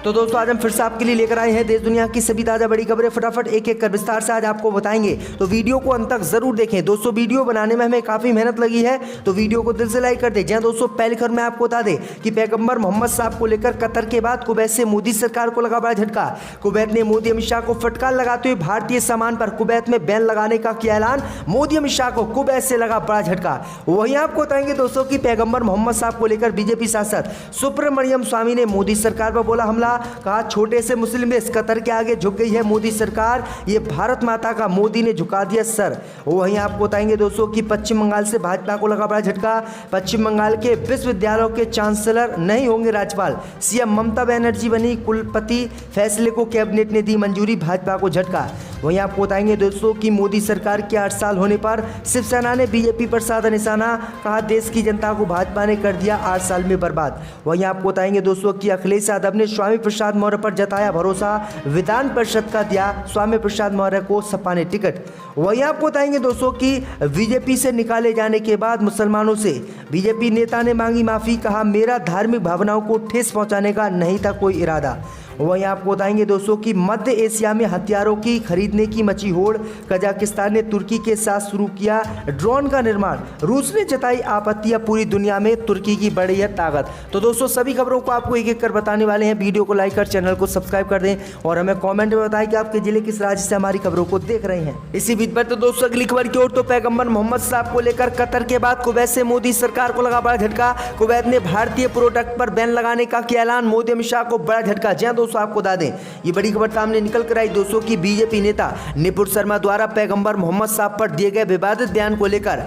तो दोस्तों आज हम फिर से आपके लिए लेकर आए हैं देश दुनिया की सभी ताजा बड़ी खबरें। फटाफट एक एक कर विस्तार से आज आपको बताएंगे, तो वीडियो को अंत तक जरूर देखें। दोस्तों वीडियो बनाने में हमें काफी मेहनत लगी है, तो वीडियो को दिल से लाइक कर दें। जहां दोस्तों पहली खबर में आपको बता दें कि पैगंबर मोहम्मद साहब को लेकर कतर के बाद कुवैत से मोदी सरकार को लगा बड़ा झटका। कुवैत ने मोदी अमित शाह को फटकार लगाते हुए भारतीय सामान पर कुवैत में बैन लगाने का किया ऐलान। मोदी अमित शाह को कुवैत से लगा बड़ा झटका। वहीं आपको बताएंगे दोस्तों की पैगंबर मोहम्मद साहब को लेकर बीजेपी सांसद सुब्रमण्यम स्वामी ने मोदी सरकार पर बोला हमला। कहा छोटे से मुस्लिम देश कतर के आगे झुक गई है मोदी सरकार, ये भारत माता का मोदी ने झुका दिया सर। वहीं आपको बताएंगे दोस्तों कि पश्चिम बंगाल से भाजपा को लगा बड़ा झटका। पश्चिम बंगाल के विश्वविद्यालयों के चांसलर नहीं होंगे राज्यपाल, सीएम ममता बनर्जी बनी कुलपति, फैसले को कैबिनेट ने दी मंजूरी, भाजपा को झटका। वहीं आपको बताएंगे दोस्तों कि मोदी सरकार के 8 साल होने पर शिवसेना ने बीजेपी पर साधा निशाना। कहा देश की जनता को भाजपा ने कर दिया 8 साल में बर्बाद। वहीं आपको बताएंगे दोस्तों कि अखिलेश यादव ने स्वामी प्रसाद मौर्य पर जताया भरोसा, विधान परिषद का दिया स्वामी प्रसाद मौर्य को सपा ने टिकट। वहीं आपको बताएंगे दोस्तों कि बीजेपी से निकाले जाने के बाद मुसलमानों से बीजेपी नेता ने मांगी माफी। कहा मेरा धार्मिक भावनाओं को ठेस पहुंचाने का नहीं था कोई इरादा। वहीं आपको बताएंगे दोस्तों कि मध्य एशिया में हथियारों की खरीदने की मची होड़। कजाकिस्तान ने तुर्की के साथ शुरू किया ड्रोन का निर्माण। रूस ने जताई आपत्तियां, पूरी दुनिया में तुर्की की बढ़ी है ताकत। तो दोस्तों सभी खबरों को आपको एक एक कर बताने वाले हैं। वीडियो को लाइक कर चैनल को सब्सक्राइब कर दें और हमें कॉमेंट में बताएं कि आपके जिले किस राज्य से हमारी खबरों को देख रहे हैं। इसी बीच पर तो दोस्तों अगली खबर की ओर, तो पैगंबर मोहम्मद साहब को लेकर कतर के बाद कुवैत से मोदी सरकार को लगा बड़ा झटका। कुवैत ने भारतीय प्रोडक्ट पर बैन लगाने का किया ऐलान। मोदी अमित शाह को बड़ा झटका। जहां दोस्तों आपको बता दें ये बड़ी खबर सामने निकल कर आई दोस्तों की बीजेपी नेता निपुण शर्मा द्वारा पैगंबर मोहम्मद साहब पर दिए गए विवादित बयान को लेकर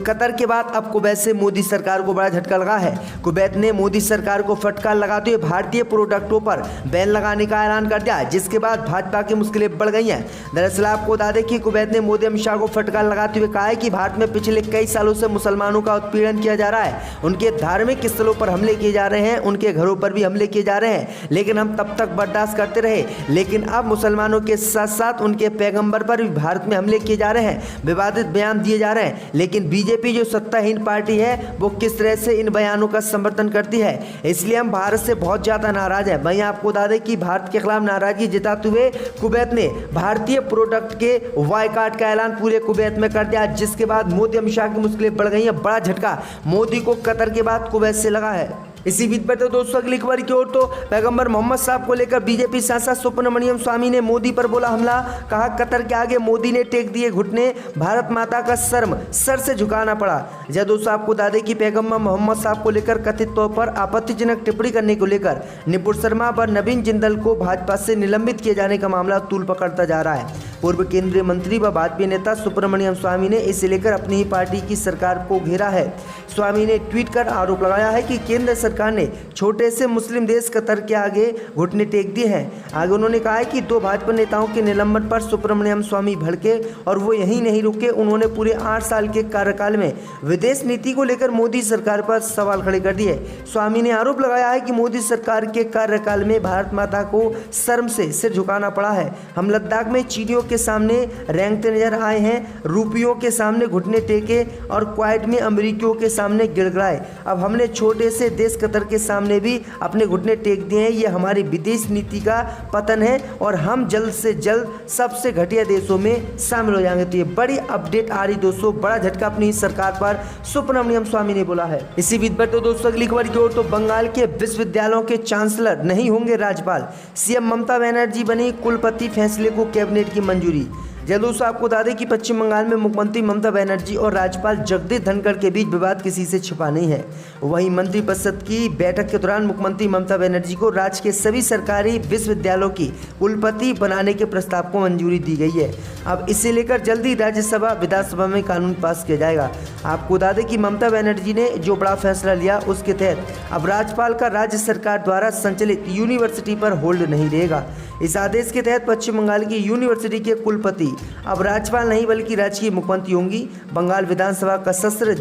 कतर के बाद अब कुवैत से मोदी सरकार को बड़ा झटका लगा है। कुवैत ने मोदी सरकार को फटकार लगाते हुए भारतीय प्रोडक्टों पर बैन लगाने का ऐलान कर दिया, जिसके बाद भाजपा की मुश्किलें बढ़ गई हैं। दरअसल आपको बता दें कि कुवैत ने मोदी अमित शाह को फटकार लगाते हुए कहा है कि भारत में पिछले कई सालों से मुसलमानों का उत्पीड़न किया जा रहा है, उनके धार्मिक स्थलों पर हमले किए जा रहे हैं, उनके घरों पर भी हमले किए जा रहे हैं, लेकिन हम तब तक बर्दाश्त करते रहे। लेकिन अब मुसलमानों के साथ साथ उनके पैगंबर पर भी भारत में हमले किए जा रहे हैं, विवादित बयान दिए जा रहे हैं। लेकिन बीजेपी जो सत्ताहीन पार्टी है वो किस तरह से इन बयानों का समर्थन करती है, इसलिए हम भारत से बहुत ज्यादा नाराज हैं। वहीं आपको बता दें कि भारत के खिलाफ नाराजगी जताते हुए कुवैत ने भारतीय प्रोडक्ट के बायकॉट का ऐलान पूरे कुवैत में कर दिया, जिसके बाद मोदी अमित शाह की मुश्किलें बढ़ गई हैं। बड़ा झटका मोदी को कतर के बाद कुवैत से लगा है। इसी बीच पर तो दोस्तों अगली खबर की ओर, तो पैगंबर मोहम्मद साहब को लेकर बीजेपी सांसद सुब्रमण्यम स्वामी ने मोदी पर बोला हमला। कहा कतर के आगे मोदी ने टेक दिए घुटने, भारत माता का शर्म सर से झुकाना पड़ा। जब दोस्तों आपको बता दें कि पैगंबर मोहम्मद साहब को लेकर कथित तौर पर आपत्तिजनक टिप्पणी करने को लेकर निपुण शर्मा व नवीन जिंदल को भाजपा से निलंबित किए जाने का मामला तूल पकड़ता जा रहा है। पूर्व केंद्रीय मंत्री व भाजपा नेता सुब्रमण्यम स्वामी ने इसे लेकर अपनी ही पार्टी की सरकार को घेरा है। स्वामी ने ट्वीट कर आरोप लगाया है कि केंद्र सरकार ने छोटे से मुस्लिम देश कतर के आगे घुटने टेक दिए हैं। आगे उन्होंने कहा है कि 2 भाजपा नेताओं के निलंबन पर सुब्रमण्यम स्वामी भड़के और वो यहीं नहीं रुके, उन्होंने पूरे 8 साल के कार्यकाल में विदेश नीति को लेकर मोदी सरकार पर सवाल खड़े कर दिए। स्वामी ने आरोप लगाया है कि मोदी सरकार के कार्यकाल में भारत माता को शर्म से सिर झुकाना पड़ा है। हम लद्दाख में चीटियों के सामने रेंगते नजर आए हैं, रूपियों के सामने घुटने टेके और क्वाइट में अमेरिकियों के सामने गिड़गिड़ाए। अब हमने छोटे से देश कतर के सामने भी अपने घुटने टेक दिए हैं। ये हमारी विदेश नीति का पतन है और हम जल्द से जल्द सबसे घटिया देशों में शामिल हो जाएंगे। तो ये बड़ी अपडेट आ रही दोस्तों, बड़ा झटका अपनी सरकार पर सुब्रमण्यम स्वामी ने बोला है। इसी बीच पर तो दोस्तों अगली खबर की ओर, तो बंगाल के विश्वविद्यालयों के चांसलर नहीं होंगे राज्यपाल, सीएम ममता बनर्जी बनी कुलपति, फैसले को कैबिनेट की मंजूरी। दोस्तों आपको बता दें कि पश्चिम बंगाल में मुख्यमंत्री ममता बनर्जी और राज्यपाल जगदीप धनखड़ के बीच विवाद किसी से छिपा नहीं है। वहीं मंत्रिपरिषद की बैठक के दौरान मुख्यमंत्री ममता बनर्जी को राज्य के सभी सरकारी विश्वविद्यालयों की कुलपति बनाने के प्रस्ताव को मंजूरी दी गई है। अब इसे लेकर जल्दी राज्यसभा विधानसभा में कानून पास किया जाएगा। आपको बता दें कि ममता बनर्जी ने जो बड़ा फैसला लिया उसके तहत अब राज्यपाल का राज्य सरकार द्वारा संचालित यूनिवर्सिटी पर होल्ड नहीं रहेगा। इस आदेश के तहत पश्चिम बंगाल की यूनिवर्सिटी के कुलपति जाएगी। अब राज्यपाल नहीं बल्कि राजकीय मुख्यमंत्री होंगी। बंगाल विधानसभा का सत्र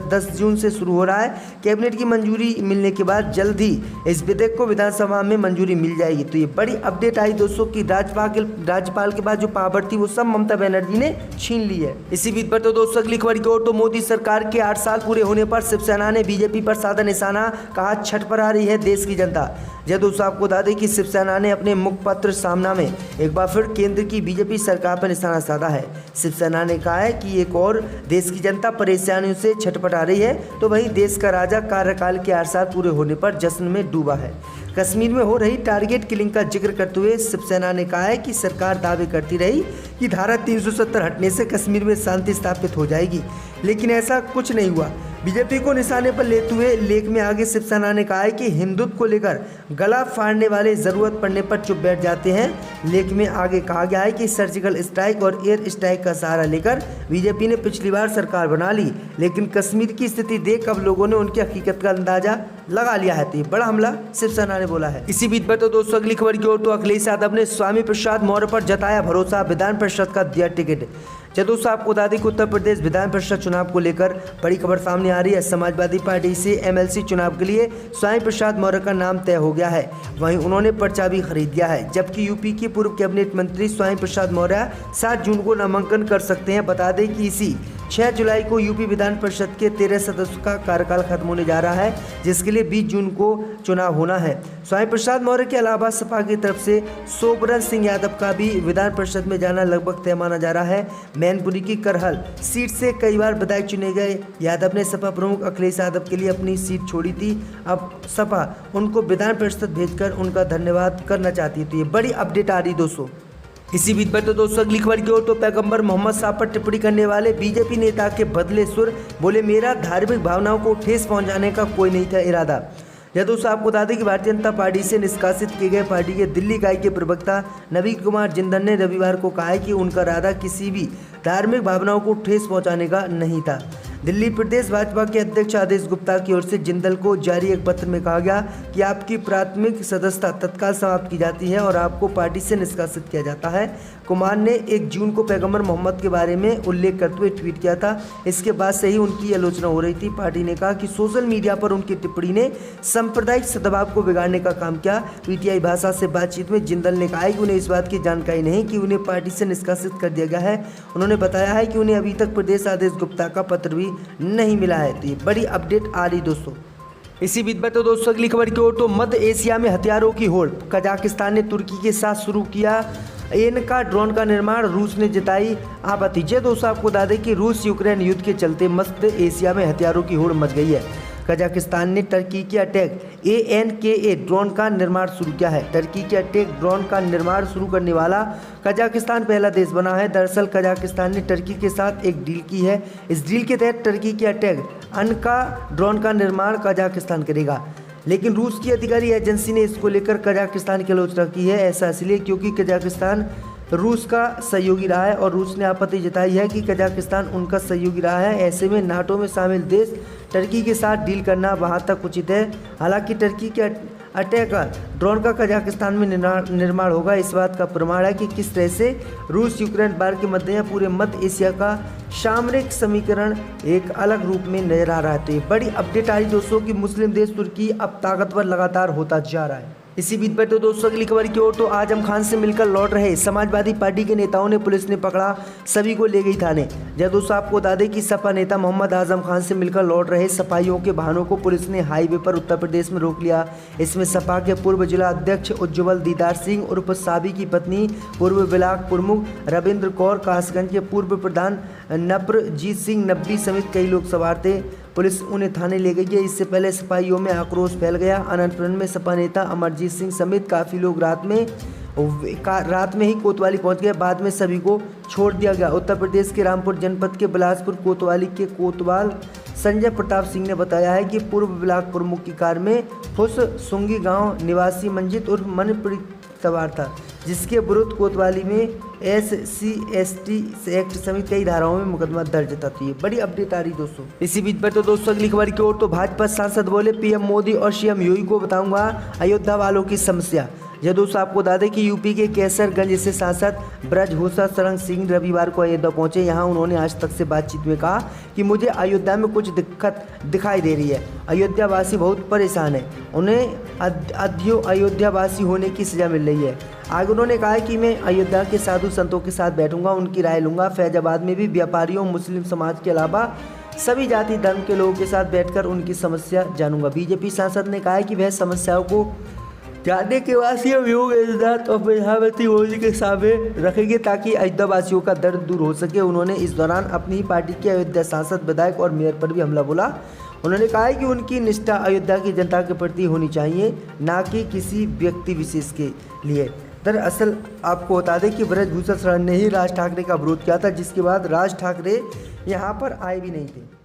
10 जून से शुरू हो रहा है। कैबिनेट की मंजूरी मिलने के बाद जल्द ही इस विधेयक को विधानसभा में मंजूरी मिल जाएगी। तो ये बड़ी अपडेट आई दोस्तों कि राज्यपाल के बाद जो पावर थी वो सब ममता बनर्जी ने छीन ली है। इसी बीच पर तो दोस्तों अगली खबर की ओर, तो मोदी सरकार के 8 साल पूरे होने पर शिवसेना ने बीजेपी पर साधा निशाना, कहा छठ पर आ रही है देश की जनता। जय दोस्तों आपको बता दें कि शिवसेना ने अपने मुखपत्र सामना में एक बार फिर केंद्र की बीजेपी सरकार पर निशाना साधा है। शिवसेना ने कहा है कि एक और देश की जनता परेशानियों से छटपटा रही है, तो वहीं देश का राजा कार्यकाल के 8 साल पूरे होने पर जश्न में डूबा है। कश्मीर में हो रही टारगेट किलिंग का जिक्र करते हुए शिवसेना ने कहा है कि सरकार दावे करती रही कि धारा 370 हटने से कश्मीर में शांति स्थापित हो जाएगी, लेकिन ऐसा कुछ नहीं हुआ। बीजेपी को निशाने पर लेते हुए लेख में आगे शिवसेना ने कहा है कि हिंदुत्व को लेकर गला फाड़ने वाले जरूरत पड़ने पर चुप बैठ जाते हैं। लेख में आगे कहा गया है कि सर्जिकल स्ट्राइक और एयर स्ट्राइक का सहारा लेकर बीजेपी ने पिछली बार सरकार बना ली, लेकिन कश्मीर की स्थिति देख अब लोगों ने उनकी हकीकत का अंदाजा लगा लिया है। तो ये बड़ा हमला शिवसेना ने बोला है। इसी बीच पर तो दोस्तों अगली खबर की ओर, तो अखिलेश यादव ने स्वामी प्रसाद मौर्य पर जताया भरोसा, विधान परिषद का दिया टिकट। दोस्तों आपको बता दें कि उत्तर प्रदेश विधान परिषद चुनाव को लेकर बड़ी खबर सामने आ रही है। समाजवादी पार्टी से एमएलसी चुनाव के लिए स्वामी प्रसाद मौर्य का नाम तय हो गया है, वहीं उन्होंने पर्चा भी खरीद लिया है। जबकि यूपी के पूर्व कैबिनेट मंत्री स्वामी प्रसाद मौर्य 7 जून को नामांकन कर सकते हैं। बता दें कि इसी 6 जुलाई को यूपी विधान परिषद के 13 सदस्यों का कार्यकाल खत्म होने जा रहा है, जिसके लिए 20 जून को चुनाव होना है। स्वामी प्रसाद मौर्य के अलावा सपा की तरफ से सोबरन सिंह यादव का भी विधान परिषद में जाना लगभग तय माना जा रहा है। मैनपुरी की करहल सीट से कई बार विधायक चुने गए यादव ने सपा प्रमुख अखिलेश यादव के लिए अपनी सीट छोड़ी थी। अब सपा उनको विधान परिषद भेजकर उनका धन्यवाद करना चाहती है। तो ये बड़ी अपडेट आ रही दोस्तों। इसी बीच पर तो दोस्तों अगली खबर की ओर, तो पैगंबर मोहम्मद साहब पर टिप्पणी करने वाले बीजेपी नेता के बदले सुर, बोले मेरा धार्मिक भावनाओं को ठेस पहुंचाने का कोई नहीं था इरादा। यह दोस्तों आपको बता दें कि भारतीय जनता पार्टी से निष्कासित किए गए पार्टी के दिल्ली इकाई के प्रवक्ता नवीन कुमार जिंदल ने रविवार को कहा है कि उनका इरादा किसी भी धार्मिक भावनाओं को ठेस पहुंचाने का नहीं था। दिल्ली प्रदेश भाजपा के अध्यक्ष आदेश गुप्ता की ओर से जिंदल को जारी एक पत्र में कहा गया कि आपकी प्राथमिक सदस्यता तत्काल समाप्त की जाती है और आपको पार्टी से निष्कासित किया जाता है। कुमार ने 1 जून को पैगंबर मोहम्मद के बारे में उल्लेख करते हुए ट्वीट किया था। इसके बाद से ही उनकी आलोचना हो रही थी। पार्टी ने कहा कि सोशल मीडिया पर उनकी टिप्पणी ने सांप्रदायिक सद्भाव को बिगाड़ने का काम किया। पीटीआई भाषा से बातचीत में जिंदल ने कहा कि उन्हें इस बात की जानकारी नहीं कि उन्हें पार्टी से निष्कासित कर दिया गया है। उन्होंने बताया है कि उन्हें अभी तक प्रदेश आदेश गुप्ता का पत्र भी नहीं मिला है। तो ये बड़ी अपडेट आ रही दोस्तों। इसी बीच में तो दोस्तों अगली खबर की ओर, तो मध्य एशिया में हथियारों की होड़, कजाकिस्तान ने तुर्की के साथ शुरू किया एन-का ड्रोन का निर्माण, रूस ने जताई आपत्ति। दोस्तों आपको बता दें कि रूस यूक्रेन युद्ध के चलते मध्य एशिया में हथियारों की होड़ मच गई है। कजाकिस्तान ने टर्की के अटैक ANKA ड्रोन का निर्माण शुरू किया है। टर्की के अटैक ड्रोन का निर्माण शुरू करने वाला कजाकिस्तान पहला देश बना है। दरअसल कजाकिस्तान ने टर्की के साथ एक डील की है। इस डील के तहत टर्की के अटैक एन-का ड्रोन का निर्माण कजाकिस्तान करेगा, लेकिन रूस की अधिकारी एजेंसी ने इसको लेकर कजाकिस्तान की आलोचना की है। ऐसा इसलिए क्योंकि कजाकिस्तान रूस का सहयोगी रहा है और रूस ने आपत्ति जताई है कि कजाकिस्तान उनका सहयोगी रहा है। ऐसे में नाटो में शामिल देश टर्की के साथ डील करना वहां तक उचित है। हालांकि टर्की के अटैक ड्रोन का कजाकिस्तान में निर्माण होगा, इस बात का प्रमाण है कि किस तरह से रूस यूक्रेन वार के मध्य पूरे मध्य एशिया का सामरिक समीकरण एक अलग रूप में नजर आ रहा है। तो ये बड़ी अपडेट आ रही दोस्तों कि मुस्लिम देश तुर्की अब ताकतवर लगातार होता जा रहा है। इसी बीच पर तो दोस्तों अगली खबर की ओर, तो आजम खान से मिलकर लौट रहे समाजवादी पार्टी के नेताओं ने पुलिस ने पकड़ा, सभी को ले गई थाने। दोस्तों आपको बता दें कि सपा नेता मोहम्मद आजम खान से मिलकर लौट रहे सपाहियों के वाहनों को पुलिस ने हाईवे पर उत्तर प्रदेश में रोक लिया। इसमें सपा के पूर्व जिला अध्यक्ष उज्ज्वल दीदार सिंह उर्फ साबी की पत्नी, पूर्व ब्लॉक प्रमुख रविंद्र कौर, कासगंज के पूर्व प्रधान नप्रजीत सिंह नब्बी समेत कई लोग सवार थे। पुलिस उन्हें थाने ले गई है। इससे पहले सिपाहियों में आक्रोश फैल गया। अनंतपुर में सपा नेता अमरजीत सिंह समेत काफ़ी लोग रात में ही कोतवाली पहुंच गए। बाद में सभी को छोड़ दिया गया। उत्तर प्रदेश के रामपुर जनपद के बिलासपुर कोतवाली के कोतवाल संजय प्रताप सिंह ने बताया है कि पूर्व ब्लॉक प्रमुख की कार में फुस सुंगी गांव निवासी मंजित उर्फ मनप्रीत सवार था, जिसके विरुद्ध कोतवाली में SC/ST एक्ट समेत कई धाराओं में मुकदमा दर्ज था। तो ये बड़ी अपडेट आ रही दोस्तों। इसी बीच पर तो दोस्तों अगली खबर की ओर, तो भाजपा सांसद बोले पीएम मोदी और सीएम योगी को बताऊंगा अयोध्या वालों की समस्या। यह दोस्तों आपको बता दें कि यूपी के कैसरगंज से सांसद ब्रजभूषण शरण सिंह रविवार को अयोध्या पहुंचे। यहां उन्होंने आज तक से बातचीत में कहा कि मुझे अयोध्या में कुछ दिक्कत दिखाई दे रही है। अयोध्यावासी बहुत परेशान है, उन्हें अयोध्यावासी होने की सज़ा मिल रही है। आगे उन्होंने कहा कि मैं अयोध्या के साधु संतों के साथ बैठूंगा, उनकी राय लूंगा। फैजाबाद में भी व्यापारियों, मुस्लिम समाज के अलावा सभी जाति धर्म के लोगों के साथ बैठकर उनकी समस्या जानूंगा। बीजेपी सांसद ने कहा कि वह समस्याओं को जानने के बाद सीएम योगी आदित्यनाथ और प्रधानमंत्री मोदी के सामने रखेंगे ताकि अयोध्या वासियों का दर्द दूर हो सके। उन्होंने इस दौरान अपनी पार्टी के अयोध्या सांसद, विधायक और मेयर पर भी हमला बोला। उन्होंने कहा कि उनकी निष्ठा अयोध्या की जनता के प्रति होनी चाहिए, ना कि किसी व्यक्ति विशेष के लिए। दरअसल आपको बता दें कि ब्रजभूषण शरण ने ही राज ठाकरे का विरोध किया था, जिसके बाद राज ठाकरे यहाँ पर आए भी नहीं थे।